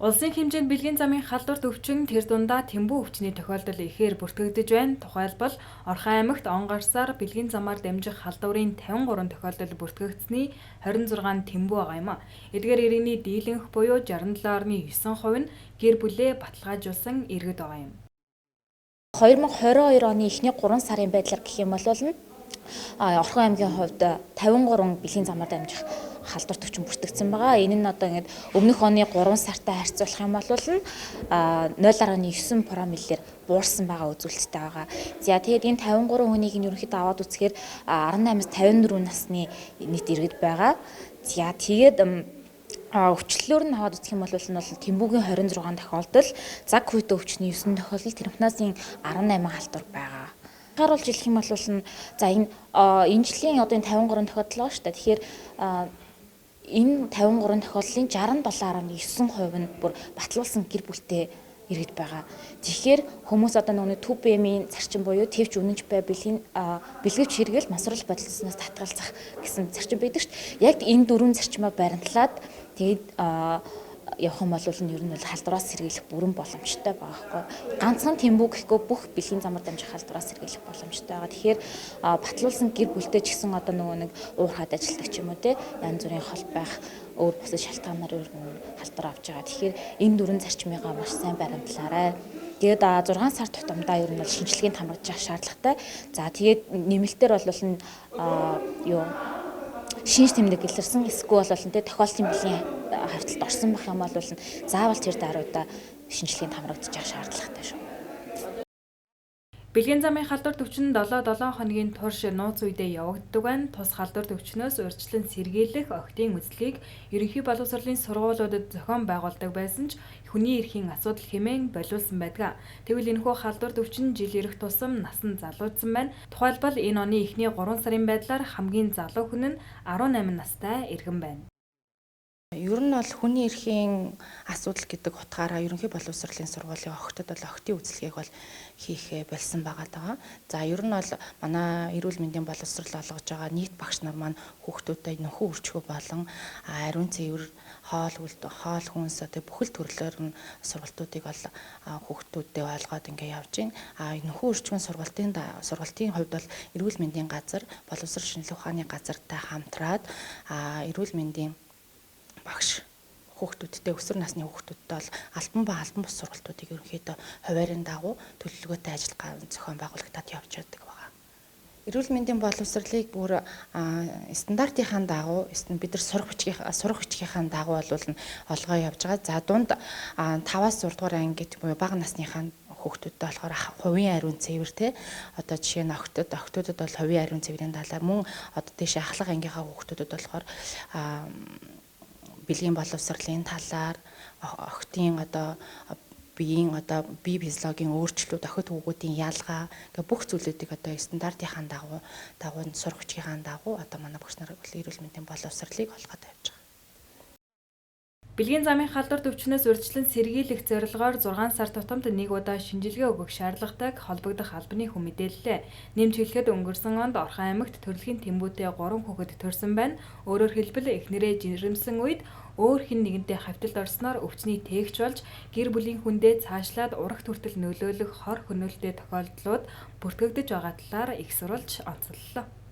Улсын хэмжээнд бэлгийн замын халдварт өвчин тэр дундаа тэмбүү өвчний тохиолдол ихээр бүртгэгдэж байна. Тухайлбал Орхон аймагт он гарсаар бэлгийн замаар дамжих халдварын 53 тохиолдол бүртгэгдсэний 26 тэмбүү байгаа юм а. Эдгээр иргэний дийлэнх буюу 67.9% нь гэр бүлээ баталгаажуулсан иргэд байгаа юм. 2022 оны эхний 3 сарын байдлаар гэх юм бол Орхон аймгийн хувьд 53 бэлгийн замаар дамжих халдварт өвчин бүртгэгдсэн байгаа. Энэ нь одоо ингээд өмнөх оны 3 сартай харьцуулах юм бол 0.9 промиллээр буурсан байгаа үзүүлэлттэй байгаа. За тэгээд энэ 53 хүнийг нь ерөнхийдөө аваад үзэхээр 18-аас 54 насны нийт иргэд байгаа. За тэгээд өвчлөлөөр нь аваад үзэх юм бол Тэмбүүгийн 26 тохиолдол, Заг Хүйтэ өвчний 9 тохиолдол, Тэрмпнасын 18 халдвар байгаа. Харуулж хэлэх юм бол за энэ жилийн одоо энэ 53 тохиолдол байгаа шүү дээ. Тэгэхээр энэ 53 тохиолдлын 67.9% нь бүр батлуулсан гэр бүлтэй иргэд байгаа. Тэгэхээр хүмүүс одоо нөгөө төв бэмийн зарчим буюу твч үнэнч бай бэлгэвч хэрэгэл масрал бодолцсноос татгалзах гэсэн зарчим байдаг шүү дээ. Яг энэ дөрвөн зарчмаа баримтлаад тэгээд явах юм бол ер нь халдвараас сэргийлэх бүрэн боломжтой байгаа хгүй. Ганцхан Тэмбүү гэхгүй бүх бэлгийн замаар дамжих халдвараас сэргийлэх боломжтой байгаа. Тэгэхээр батлуулсан гэр бүлтэй ч гэсэн одоо нөгөө нэг уурхайд ажилладаг ч юм уу те янз бүрийн хол байх өөр бусад шалтгаанаар ер нь халдвар авч байгаа. Тэгэхээр энэ дөрвөн зарчмыгаа маш сайн баримтлаарай. Тэгээд 6 сар тутамдаа ер нь шинжилгээнд хамрагдж явах шаардлагатай. За тэгээд нэмэлтээр бол шинж тэмдэг илэрсэн эсвэл тохиолдлын бэлгийн хавталд орсон байх юм бол заавал тэр даруйда шинжилгээнд хамрагдаж явах шаардлагатай шүү. Бэлгийн замын халдварт өвчин 7 хоногийн турш нууц үедээ явагддаг байна. Тус халдварт өвчнөөс урьдчилан сэргийлэх охидын үзлэгийг ерөнхий боловсролын сургуулиудад зохион байгуулдаг байсан ч хүний эрхийн асуудал хэмээн болиулсан байдаг. Тэгвэл энэхүү халдварт өвчин жил ирэх тусам насан залуудсан байна. Тухайлбал энэ оны эхний 3 сарын байдлаар хамгийн залуу хүн нь 18 настай иргэн байна. Ер нь бол хүний эрхийн асуудал гэдэг утгаараа ерөнхий боловсролын сургуулийн охидод бол охидын үзлэгийг бол хийх болсон байгаа. За ер нь бол манай эрүүл мэндийн боловсрол олгож байгаа нийт багш нар маань хүүхдүүдэд нөхөн үрчгөө болон ариун цэвэр хоол хүнс бүхэл төрлөөр нь сургалтуудыг бол хүүхдүүдэд ойлгоод ингээ явж байна. Нөхөн үрчгэн сургалтын хувьд бол эрүүл мэндийн газар, боловсрол шинжилгээ ухааны газартай хамтраад эрүүл мэндийн багш хүүхдүүдтэй өсвөр насны хүүхдүүдтэй бол албан ба албан бус сургалтуудыг ерөнхийдөө хуваарийн дагуу төлөвлөгөөтэй ажил зохион байгуулагдаад явж байдаг байгаа. Эрүүл мэндийн боловсролыг бүр стандартынхаа дагуу бид нар сурах бичгийнхаа дагуу олгоо явж байгаа. За дунд 5-аас 6 дугаар анги гэдэг буюу бага насныхаа хүүхдүүдтэй болохоор хувийн ариун цэвэр одоо жишээ нь охидуудад бол хувийн ариун цэврийн талаар мөн одоо тийш ахлах ангийнхаа хүүхдүүдэд болохоор бэлгийн боловсролын талаар охидын бие физиологийн өөрчлөлт, охид хүүгүүдийн ялгаа гэх бүх зүйлүүдийг стандартынхаа дагуу сурах бичгийн дагуу манай багш нар эрүүл мэндийн боловсролыг олгоод тавьж байгаа. Бэлгийн замын халдварт өвчнөөс урьдчилан сэргийлэх зорилгоор 6 сар тутамд нэг удаа шинжилгээ өгөх шаардлагатайг холбогдох албаны хүн мэдээллээ. Нэмж хэлэхэд өнгөрсөн онд Орхон аймагт төрөлхийн тэмбүүтэй 3 хүүхэд төрсөн байна. Өөрөөр хэлбэл эхнэрээ жирэмсэн үед өөр хэн нэгэнтэй хавталд орсноор өвчний тээгч болж гэр бүлийн хүндээ цаашлаад урагт хүртэл нөлөөлөх хор хөнөөлттэй тохиолдлууд бүртгэгдэж байгаа талаар их сурвалж онцоллоо.